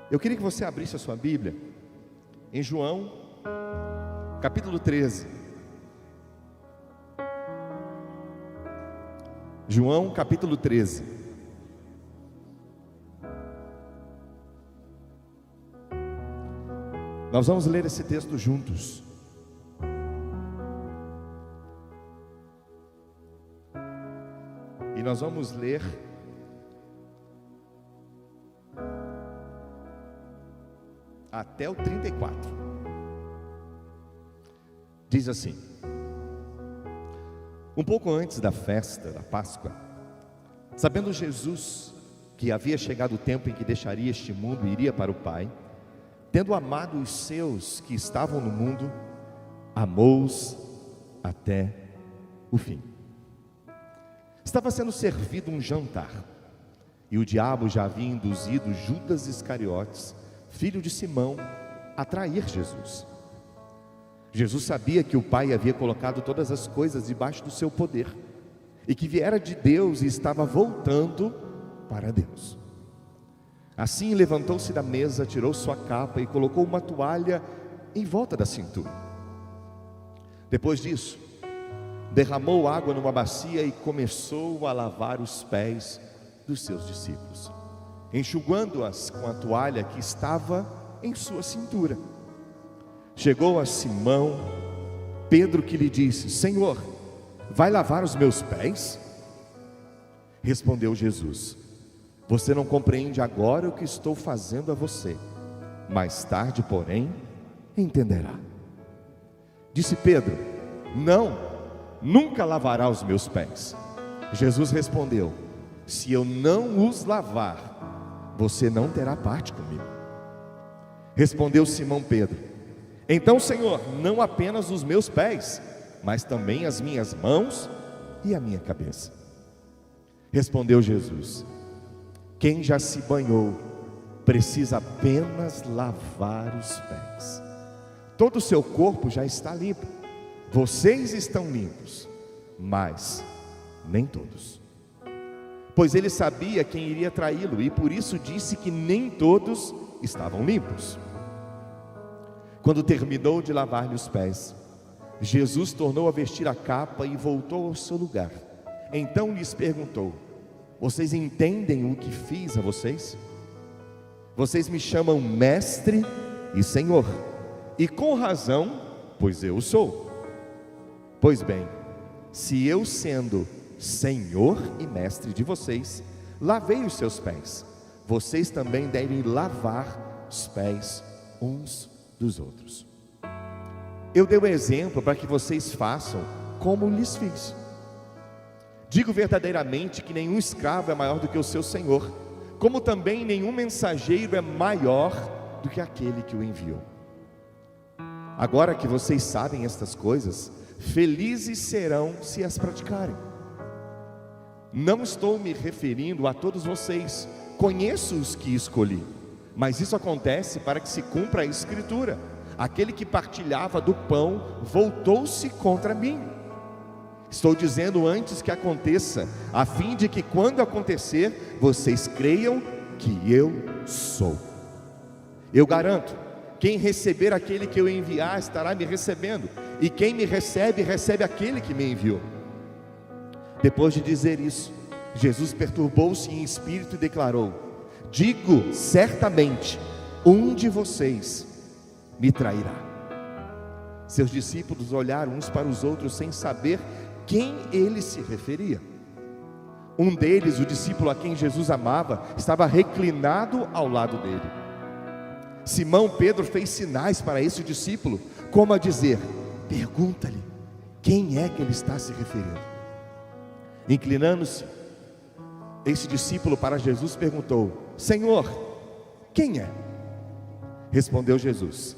Eu queria que você abrisse a sua Bíblia em João, capítulo 13. João, capítulo 13. Nós vamos ler esse texto juntos. E nós vamos ler até o 34. Diz assim: um pouco antes da festa da Páscoa, sabendo Jesus que havia chegado o tempo em que deixaria este mundo e iria para o Pai, tendo amado os seus que estavam no mundo, amou-os até o fim. Estava sendo servido um jantar, e o diabo já havia induzido Judas Iscariotes, filho de Simão, a trair Jesus. Jesus sabia que o Pai havia colocado todas as coisas debaixo do seu poder, e que viera de Deus e estava voltando para Deus. Assim levantou-se da mesa, tirou sua capa e colocou uma toalha em volta da cintura. Depois disso, derramou água numa bacia e começou a lavar os pés dos seus discípulos, enxugando-as com a toalha que estava em sua cintura. Chegou a Simão Pedro, que lhe disse: Senhor, vai lavar os meus pés? Respondeu Jesus: você não compreende agora o que estou fazendo a você, mais tarde, porém, entenderá. Disse Pedro: não, nunca lavará os meus pés. Jesus respondeu: se eu não os lavar, você não terá parte comigo. Respondeu Simão Pedro: então, Senhor, não apenas os meus pés, mas também as minhas mãos e a minha cabeça. Respondeu Jesus: quem já se banhou precisa apenas lavar os pés. Todo o seu corpo já está limpo. Vocês estão limpos, mas nem todos. Pois ele sabia quem iria traí-lo, e por isso disse que nem todos estavam limpos. Quando terminou de lavar-lhe os pés, Jesus tornou a vestir a capa e voltou ao seu lugar. Então lhes perguntou: vocês entendem o que fiz a vocês? Vocês me chamam mestre e senhor, e com razão, pois eu sou. Pois bem, se eu, sendo senhor e mestre de vocês, lavei os seus pés, vocês também devem lavar os pés uns dos outros. Eu dei o exemplo para que vocês façam como lhes fiz. Digo verdadeiramente que nenhum escravo é maior do que o seu senhor, como também nenhum mensageiro é maior do que aquele que o enviou. Agora que vocês sabem estas coisas, felizes serão se as praticarem. Não estou me referindo a todos vocês, conheço os que escolhi, mas isso acontece para que se cumpra a Escritura: aquele que partilhava do pão voltou-se contra mim. Estou dizendo antes que aconteça, a fim de que quando acontecer, vocês creiam que eu sou. Eu garanto, quem receber aquele que eu enviar estará me recebendo, e quem me recebe, recebe aquele que me enviou. Depois de dizer isso, Jesus perturbou-se em espírito e declarou: digo certamente, um de vocês me trairá. Seus discípulos olharam uns para os outros sem saber quem ele se referia. Um deles, o discípulo a quem Jesus amava, estava reclinado ao lado dele. Simão Pedro fez sinais para esse discípulo, como a dizer: pergunta-lhe quem é que ele está se referindo. Inclinando-se, esse discípulo para Jesus perguntou: Senhor, quem é? Respondeu Jesus: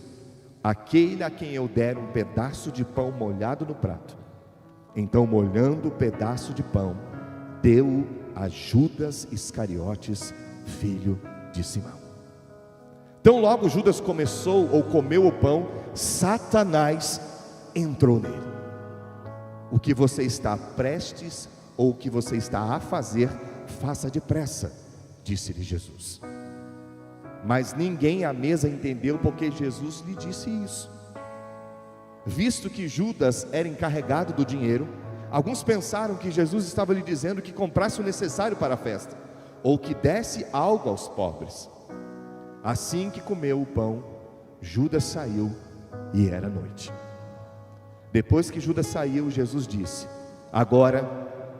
aquele a quem eu der um pedaço de pão molhado no prato. Então, molhando o pedaço de pão, deu-o a Judas Iscariotes, filho de Simão. Tão logo Judas comeu o pão, Satanás entrou nele. O que você está prestes, ou o que você está a fazer, faça depressa, disse-lhe Jesus. Mas ninguém à mesa entendeu porque Jesus lhe disse isso. Visto que Judas era encarregado do dinheiro, alguns pensaram que Jesus estava lhe dizendo que comprasse o necessário para a festa, ou que desse algo aos pobres. Assim que comeu o pão, Judas saiu e era noite. Depois que Judas saiu, Jesus disse: agora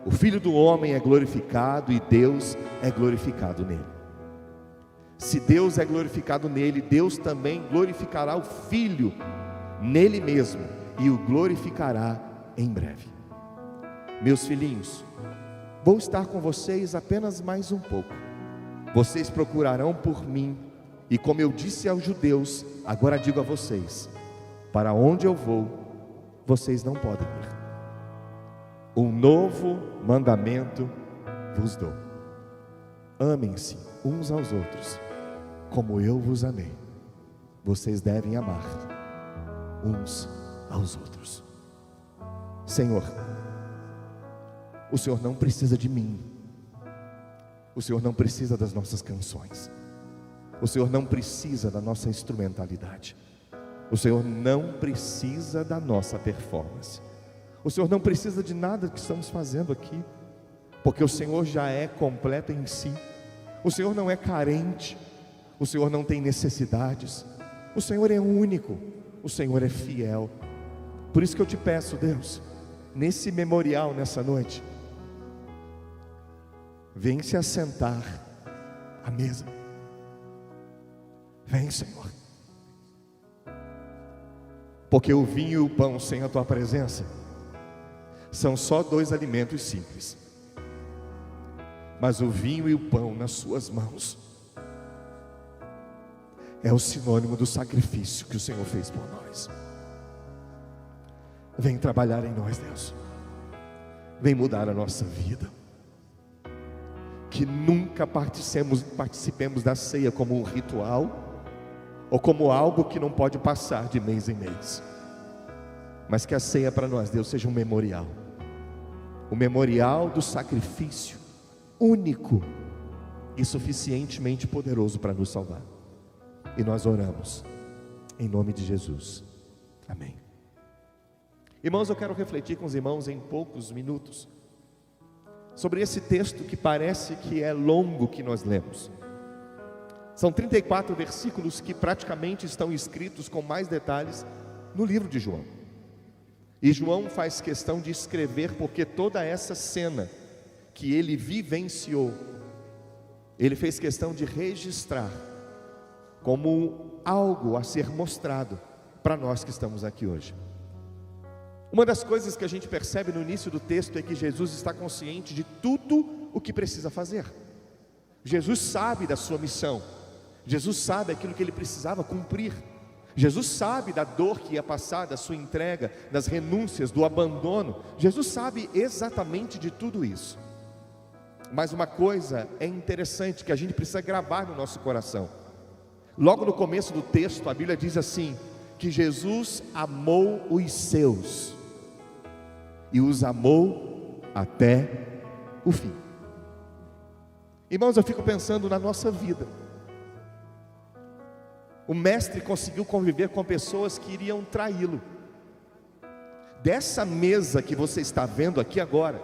o Filho do Homem é glorificado e Deus é glorificado nele. Se Deus é glorificado nele, Deus também glorificará o Filho nele mesmo e o glorificará em breve. Meus filhinhos, vou estar com vocês apenas mais um pouco. Vocês procurarão por mim, e como eu disse aos judeus, agora digo a vocês: para onde eu vou, vocês não podem ir. Um novo mandamento vos dou: amem-se uns aos outros, como eu vos amei. Vocês devem amar uns aos outros. Senhor, o Senhor não precisa de mim, o Senhor não precisa das nossas canções, o Senhor não precisa da nossa instrumentalidade, o Senhor não precisa da nossa performance, o Senhor não precisa de nada que estamos fazendo aqui, porque o Senhor já é completo em si. O Senhor não é carente, o Senhor não tem necessidades, o Senhor é único, o Senhor é fiel. Por isso que eu te peço, Deus, nesse memorial, nessa noite, vem se assentar à mesa. Vem, Senhor, porque o vinho e o pão sem a tua presença são só dois alimentos simples, mas o vinho e o pão nas suas mãos é o sinônimo do sacrifício que o Senhor fez por nós. Vem trabalhar em nós, Deus, vem mudar a nossa vida, que nunca participemos da ceia como um ritual, ou como algo que não pode passar de mês em mês, mas que a ceia para nós, Deus, seja um memorial, o memorial do sacrifício único e suficientemente poderoso para nos salvar. E nós oramos em nome de Jesus, amém. Irmãos, eu quero refletir com os irmãos em poucos minutos sobre esse texto que parece que é longo que nós lemos. São 34 versículos que praticamente estão escritos com mais detalhes no livro de João. E João faz questão de escrever porque toda essa cena que ele vivenciou, ele fez questão de registrar como algo a ser mostrado para nós que estamos aqui hoje. Uma das coisas que a gente percebe no início do texto é que Jesus está consciente de tudo o que precisa fazer. Jesus sabe da sua missão, Jesus sabe aquilo que ele precisava cumprir, Jesus sabe da dor que ia passar, da sua entrega, das renúncias, do abandono. Jesus sabe exatamente de tudo isso. Mas uma coisa é interessante que a gente precisa gravar no nosso coração. Logo no começo do texto, a Bíblia diz assim, que Jesus amou os seus, e os amou até o fim. Irmãos, eu fico pensando na nossa vida. O mestre conseguiu conviver com pessoas que iriam traí-lo. Dessa mesa que você está vendo aqui agora,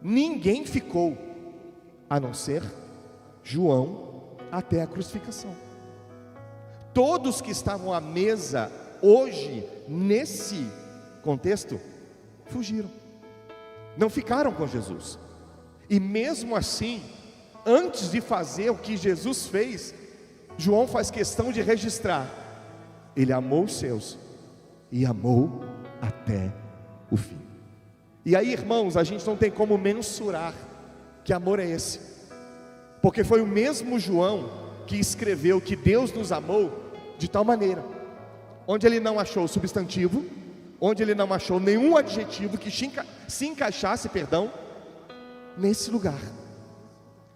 ninguém ficou, a não ser João, até a crucificação. Todos que estavam à mesa hoje, nesse contexto, fugiram, não ficaram com Jesus. E mesmo assim, antes de fazer o que Jesus fez, João faz questão de registrar: ele amou os seus e amou até o fim. E aí, irmãos, a gente não tem como mensurar que amor é esse, porque foi o mesmo João que escreveu que Deus nos amou de tal maneira, onde ele não achou substantivo, onde ele não achou nenhum adjetivo que se encaixasse, nesse lugar.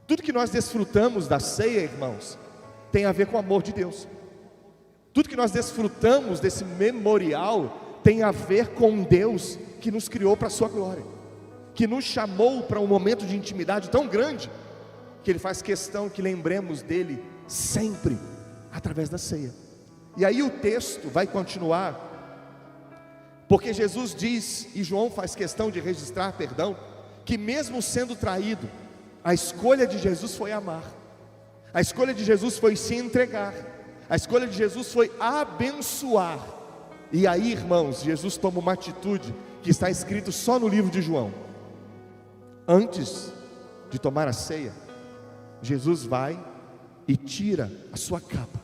Tudo que nós desfrutamos da ceia, irmãos, tem a ver com o amor de Deus. Tudo que nós desfrutamos desse memorial tem a ver com Deus que nos criou para a sua glória, que nos chamou para um momento de intimidade tão grande, que Ele faz questão que lembremos dele sempre através da ceia. E aí o texto vai continuar, porque Jesus diz, e João faz questão de registrar, que mesmo sendo traído, a escolha de Jesus foi amar, a escolha de Jesus foi se entregar, a escolha de Jesus foi abençoar. E aí, irmãos, Jesus toma uma atitude que está escrito só no livro de João. Antes de tomar a ceia, Jesus vai e tira a sua capa.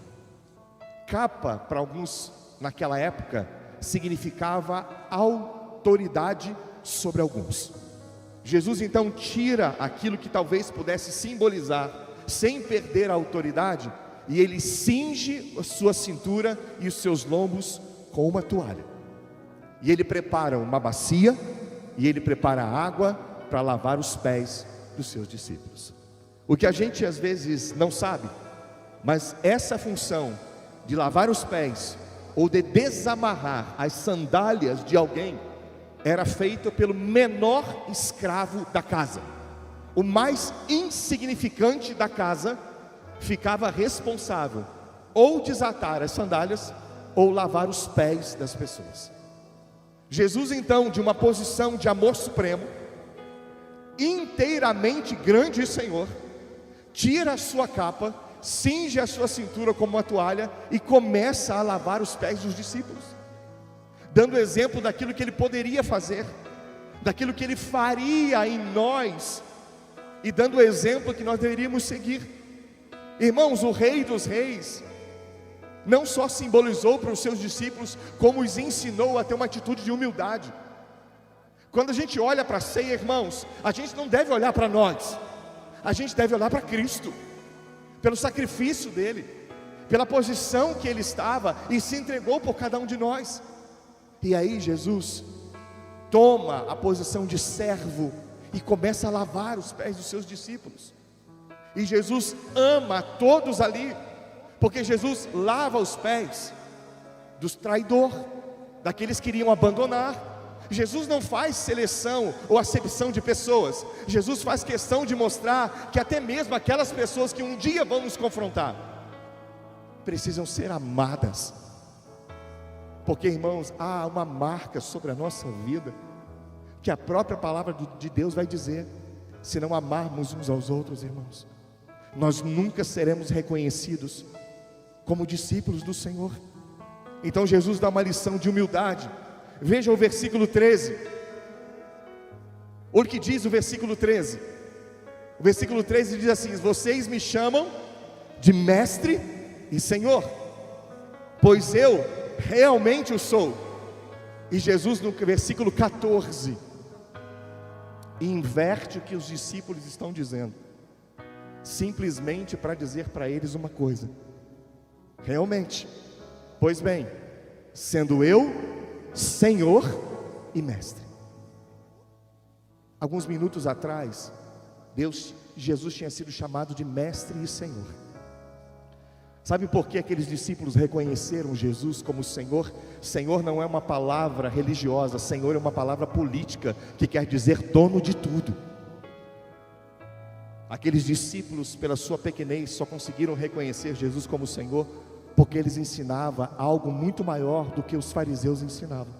Capa, para alguns naquela época, significava autoridade sobre alguns. Jesus então tira aquilo que talvez pudesse simbolizar, sem perder a autoridade, e ele cinge a sua cintura e os seus lombos com uma toalha. E ele prepara uma bacia, e ele prepara água para lavar os pés dos seus discípulos. O que a gente às vezes não sabe, mas essa função de lavar os pés, ou de desamarrar as sandálias de alguém, era feita pelo menor escravo da casa. O mais insignificante da casa ficava responsável ou desatar as sandálias ou lavar os pés das pessoas. Jesus então, de uma posição de amor supremo, inteiramente grande e Senhor, tira a sua capa, cinge a sua cintura como uma toalha e começa a lavar os pés dos discípulos, dando exemplo daquilo que ele poderia fazer, daquilo que ele faria em nós, e dando o exemplo que nós deveríamos seguir. Irmãos, o Rei dos Reis não só simbolizou para os seus discípulos, como os ensinou a ter uma atitude de humildade. Quando a gente olha para a ceia, irmãos, a gente não deve olhar para nós, a gente deve olhar para Cristo, pelo sacrifício dele, pela posição que ele estava e se entregou por cada um de nós. E aí Jesus toma a posição de servo e começa a lavar os pés dos seus discípulos. E Jesus ama todos ali, porque Jesus lava os pés dos traidores, daqueles que iriam abandonar. Jesus não faz seleção ou acepção de pessoas. Jesus faz questão de mostrar que até mesmo aquelas pessoas que um dia vão nos confrontar, precisam ser amadas. Porque, irmãos, há uma marca sobre a nossa vida, que a própria palavra de Deus vai dizer: se não amarmos uns aos outros, irmãos, nós nunca seremos reconhecidos como discípulos do Senhor. Então Jesus dá uma lição de humildade. Veja o versículo 13. Olha o que diz o versículo 13. O versículo 13 diz assim: vocês me chamam de mestre e Senhor, pois eu realmente o sou. E Jesus, no versículo 14, inverte o que os discípulos estão dizendo, simplesmente para dizer para eles uma coisa: realmente, pois bem, sendo eu Senhor e Mestre. Alguns minutos atrás, Jesus tinha sido chamado de Mestre e Senhor. Sabe por que aqueles discípulos reconheceram Jesus como Senhor? Senhor não é uma palavra religiosa, Senhor é uma palavra política, que quer dizer dono de tudo. Aqueles discípulos, pela sua pequenez, só conseguiram reconhecer Jesus como Senhor porque eles ensinavam algo muito maior do que os fariseus ensinavam.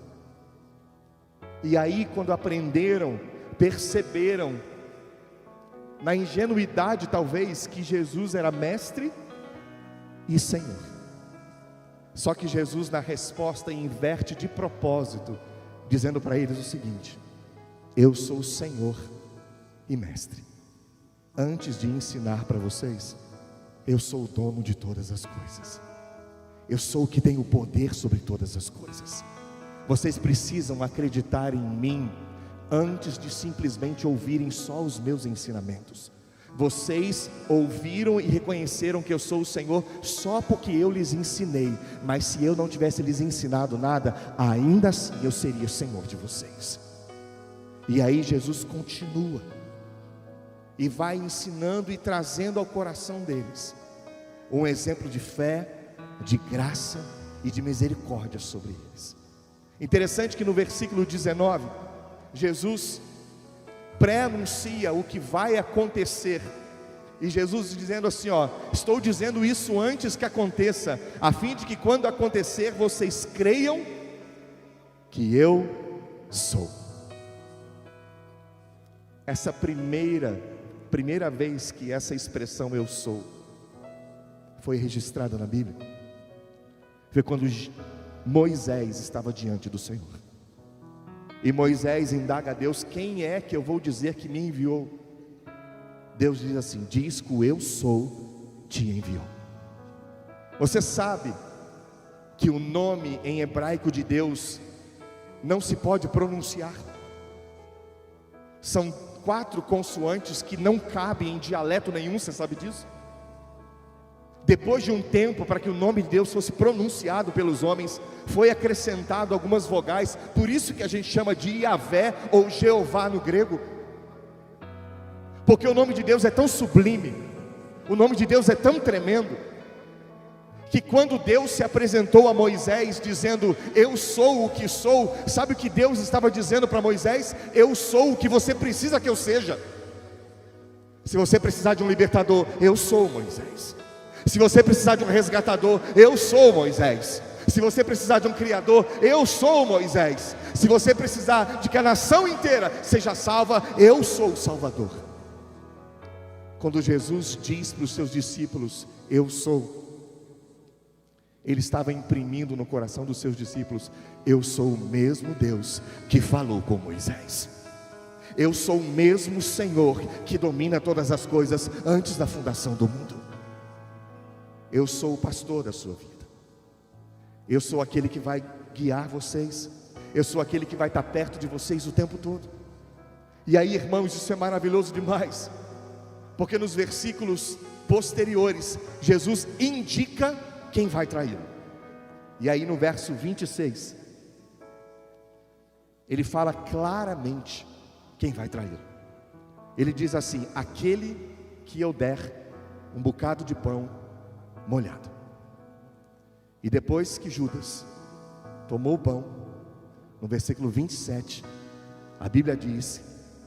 E aí, quando aprenderam, perceberam, na ingenuidade talvez, que Jesus era mestre e Senhor. Só que Jesus, na resposta, inverte de propósito, dizendo para eles o seguinte: eu sou o Senhor e mestre. Antes de ensinar para vocês, eu sou o dono de todas as coisas. Eu sou o que tem o poder sobre todas as coisas. Vocês precisam acreditar em mim antes de simplesmente ouvirem só os meus ensinamentos. Vocês ouviram e reconheceram que eu sou o Senhor só porque eu lhes ensinei. Mas se eu não tivesse lhes ensinado nada, ainda assim eu seria o Senhor de vocês. E aí Jesus continua e vai ensinando e trazendo ao coração deles um exemplo de fé, de graça e de misericórdia sobre eles. Interessante que no versículo 19, Jesus pré-anuncia o que vai acontecer E Jesus dizendo assim, ó: estou dizendo isso antes que aconteça, a fim de que quando acontecer, vocês creiam que eu sou. Essa primeira vez que essa expressão eu sou foi registrada na Bíblia, foi quando Moisés estava diante do Senhor. E Moisés indaga a Deus: quem é que eu vou dizer que me enviou? Deus diz assim: diz que o eu sou te enviou. Você sabe que o nome em hebraico de Deus não se pode pronunciar. São 4 consoantes que não cabem em dialeto nenhum, você sabe disso? Depois de um tempo, para que o nome de Deus fosse pronunciado pelos homens, foi acrescentado algumas vogais. Por isso que a gente chama de Yahvé ou Jeová no grego, porque o nome de Deus é tão sublime, o nome de Deus é tão tremendo, que quando Deus se apresentou a Moisés dizendo: eu sou o que sou, sabe o que Deus estava dizendo para Moisés? Eu sou o que você precisa que eu seja. Se você precisar de um libertador, eu sou Moisés. Se você precisar de um resgatador, eu sou Moisés. Se você precisar de um criador, eu sou Moisés. Se você precisar de que a nação inteira seja salva, eu sou o Salvador. Quando Jesus diz para os seus discípulos: eu sou, Ele estava imprimindo no coração dos seus discípulos: eu sou o mesmo Deus que falou com Moisés. Eu sou o mesmo Senhor que domina todas as coisas antes da fundação do mundo. Eu sou o pastor da sua vida. Eu sou aquele que vai guiar vocês. Eu sou aquele que vai estar perto de vocês o tempo todo. E aí, irmãos, isso é maravilhoso demais, porque nos versículos posteriores, Jesus indica quem vai traí-lo. E aí no verso 26, Ele fala claramente quem vai traí-lo. Ele diz assim: aquele que eu der um bocado de pão molhado. E depois que Judas tomou o pão, no versículo 27, a Bíblia diz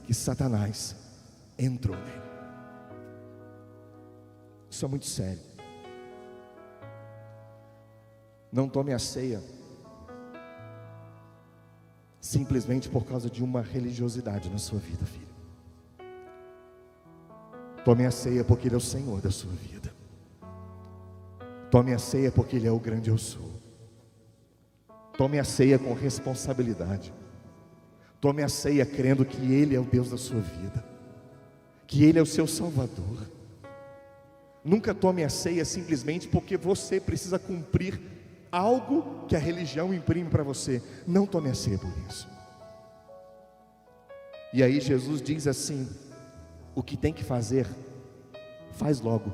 que Satanás entrou nele. Isso é muito sério. Não tome a ceia simplesmente por causa de uma religiosidade na sua vida, filho. Tome a ceia porque Ele é o Senhor da sua vida. Tome a ceia porque Ele é o grande eu sou. Tome a ceia com responsabilidade. Tome a ceia crendo que Ele é o Deus da sua vida, que Ele é o seu Salvador. Nunca tome a ceia simplesmente porque você precisa cumprir algo que a religião imprime para você. Não tome a ceia por isso. E aí Jesus diz assim: o que tem que fazer, faz logo.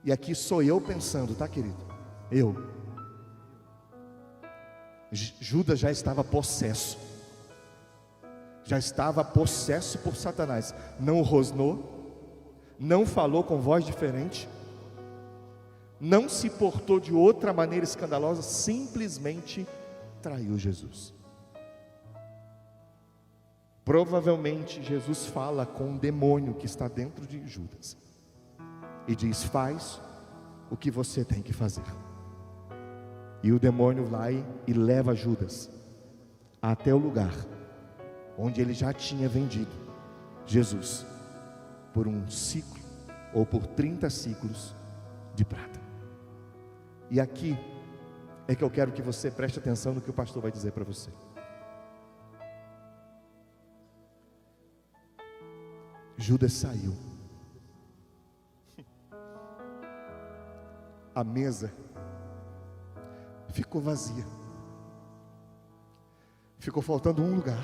E aqui sou eu pensando, tá, querido? Judas já estava possesso. Já estava possesso por Satanás. Não rosnou, não falou com voz diferente, não se portou de outra maneira escandalosa, simplesmente traiu Jesus. Provavelmente Jesus fala com um demônio que está dentro de Judas e diz: faz o que você tem que fazer. E o demônio vai e leva Judas até o lugar onde ele já tinha vendido Jesus por um ciclo ou por 30 ciclos de prata. E aqui é que eu quero que você preste atenção no que o pastor vai dizer para você. Judas saiu. A mesa ficou vazia. Ficou faltando um lugar.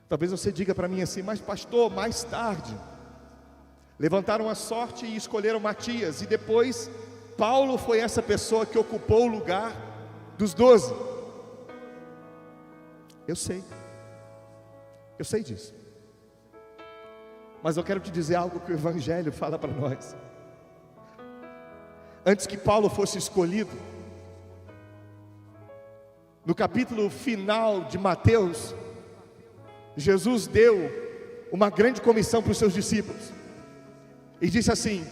Talvez você diga para mim assim: mas pastor, mais tarde levantaram a sorte e escolheram Matias, e depois Paulo foi essa pessoa que ocupou o lugar dos 12. Eu sei disso. Mas eu quero te dizer algo que o Evangelho fala para nós. Antes que Paulo fosse escolhido, no capítulo final de Mateus, Jesus deu uma grande comissão para os seus discípulos, e disse assim: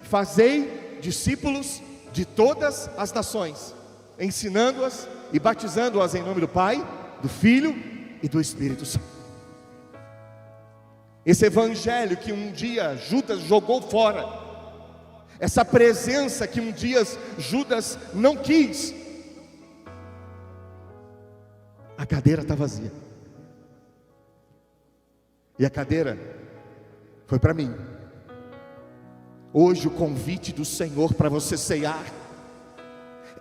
fazei discípulos de todas as nações, ensinando-as e batizando-as em nome do Pai, do Filho e do Espírito Santo. Esse evangelho que um dia Judas jogou fora, essa presença que um dia Judas não quis, a cadeira está vazia, e a cadeira foi para mim. Hoje o convite do Senhor para você ceiar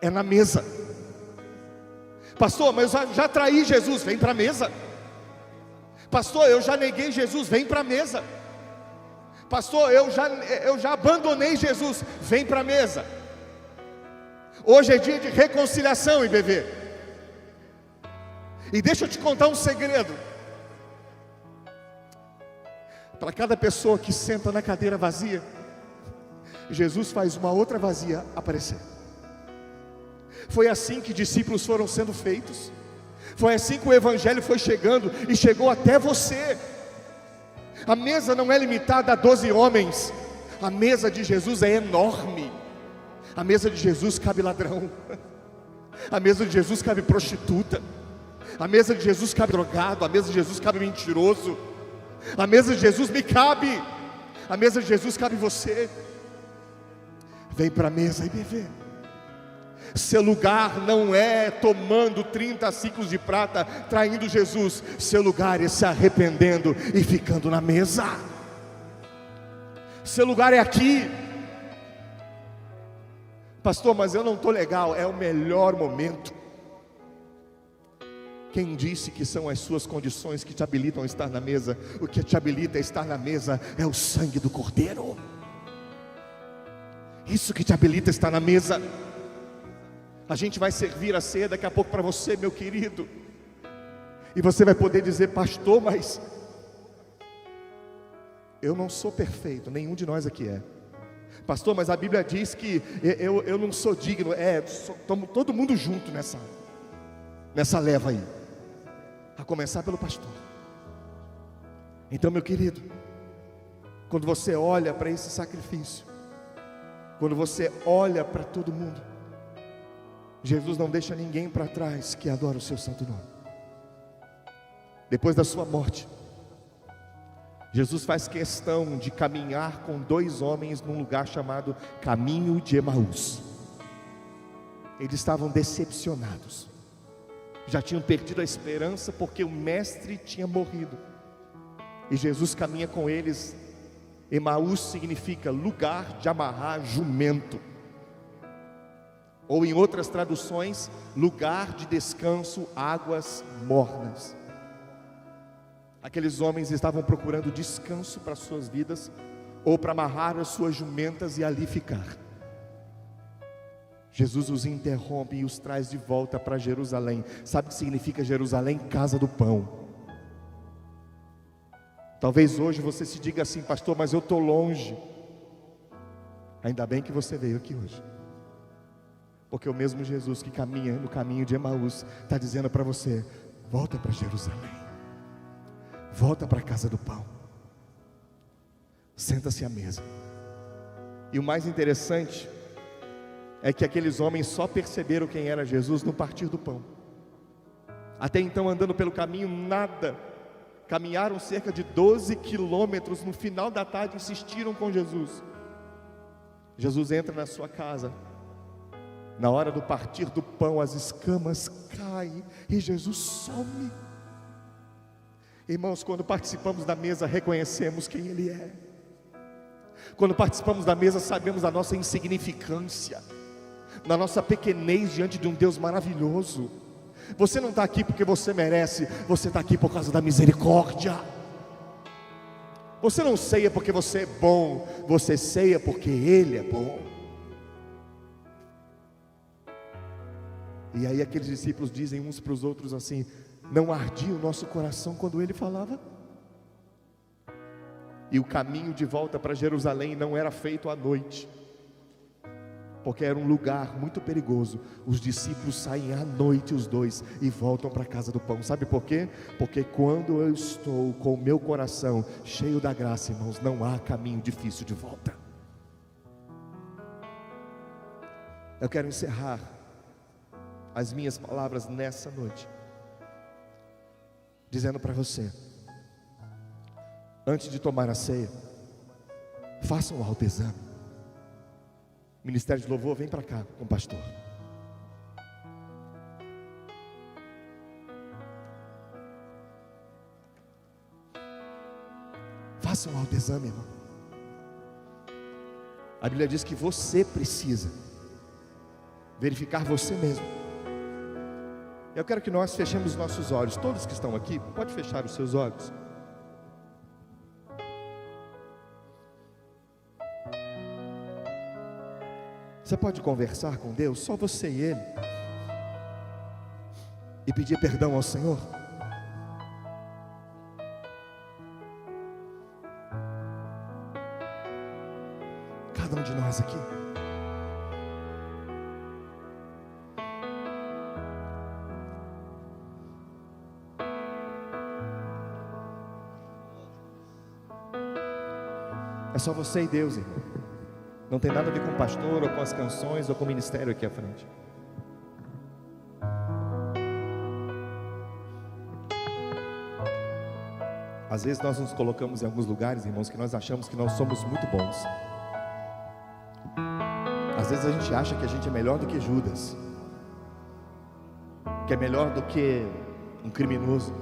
é na mesa. Pastor, mas eu já traí Jesus, vem para a mesa. Pastor, eu já neguei Jesus, vem para a mesa. Pastor, eu já abandonei Jesus, vem para a mesa. Hoje é dia de reconciliação, IBV. E deixa eu te contar um segredo. Para cada pessoa que senta na cadeira vazia, Jesus faz uma outra vazia aparecer. Foi assim que discípulos foram sendo feitos. Foi assim que o evangelho foi chegando e chegou até você. A mesa não é limitada a 12 homens. A mesa de Jesus é enorme. A mesa de Jesus cabe ladrão. A mesa de Jesus cabe prostituta. A mesa de Jesus cabe drogado. A mesa de Jesus cabe mentiroso. A mesa de Jesus me cabe. A mesa de Jesus cabe você. Vem para a mesa e beber. Seu lugar não é tomando 30 ciclos de prata, traindo Jesus. Seu lugar é se arrependendo e ficando na mesa. Seu lugar é aqui. Pastor, mas eu não estou legal. É o melhor momento. Quem disse que são as suas condições que te habilitam a estar na mesa? O que te habilita a estar na mesa é o sangue do Cordeiro. Isso que te habilita a estar na mesa. A gente vai servir a ceia daqui a pouco para você, meu querido. E você vai poder dizer: pastor, mas eu não sou perfeito, nenhum de nós aqui é. Pastor, mas a Bíblia diz que eu não sou digno. Estamos todo mundo junto nessa leva aí, a começar pelo pastor. Então, meu querido, quando você olha para esse sacrifício, quando você olha para todo mundo, Jesus não deixa ninguém para trás que adora o seu santo nome. Depois da sua morte, Jesus faz questão de caminhar com 2 homens num lugar chamado Caminho de Emaús. Eles estavam decepcionados, já tinham perdido a esperança porque o mestre tinha morrido. E Jesus caminha com eles. Emaús significa lugar de amarrar jumento, ou em outras traduções, lugar de descanso, águas mornas. Aqueles homens estavam procurando descanso para suas vidas, ou para amarrar as suas jumentas e ali ficar. Jesus os interrompe e os traz de volta para Jerusalém. Sabe o que significa Jerusalém? Casa do pão. Talvez hoje você se diga assim: pastor, mas eu estou longe. Ainda bem que você veio aqui hoje, porque o mesmo Jesus que caminha no caminho de Emaús está dizendo para você: volta para Jerusalém, volta para a casa do pão, senta-se à mesa. E o mais interessante é que aqueles homens só perceberam quem era Jesus no partir do pão. Até então, andando pelo caminho, nada. Caminharam cerca de 12 quilômetros. No final da tarde insistiram com Jesus. Jesus entra na sua casa. Na hora do partir do pão, as escamas caem e Jesus some. Irmãos, quando participamos da mesa, reconhecemos quem Ele é. Quando participamos da mesa, sabemos da nossa insignificância, da nossa pequenez diante de um Deus maravilhoso. Você não está aqui porque você merece, você está aqui por causa da misericórdia. Você não ceia porque você é bom, você ceia porque Ele é bom. E aí aqueles discípulos dizem uns para os outros assim: não ardia o nosso coração quando Ele falava? E o caminho de volta para Jerusalém não era feito à noite, porque era um lugar muito perigoso. Os discípulos saem à noite, os dois, e voltam para a casa do pão. Sabe por quê? Porque quando eu estou com o meu coração cheio da graça, irmãos, não há caminho difícil de volta. Eu quero encerrar as minhas palavras nessa noite dizendo para você: antes de tomar a ceia, faça um autoexame. Ministério de Louvor, vem para cá com o pastor. Faça um autoexame, irmão. A Bíblia diz que você precisa verificar você mesmo. Eu quero que nós fechemos nossos olhos. Todos que estão aqui, pode fechar os seus olhos. Você pode conversar com Deus, só você e Ele, e pedir perdão ao Senhor. Cada um de nós aqui. É só você e Deus, irmão. Não tem nada a ver com o pastor, ou com as canções, ou com o ministério aqui à frente. Às vezes nós nos colocamos em alguns lugares, irmãos, que nós achamos que nós somos muito bons. Às vezes a gente acha que a gente é melhor do que Judas, que é melhor do que um criminoso.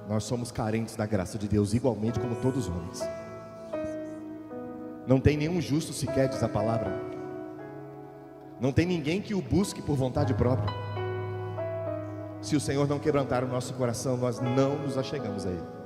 Nós somos carentes da graça de Deus, igualmente como todos os homens. Não tem nenhum justo sequer, diz a palavra. Não tem ninguém que o busque por vontade própria. Se o Senhor não quebrantar o nosso coração, nós não nos achegamos a Ele.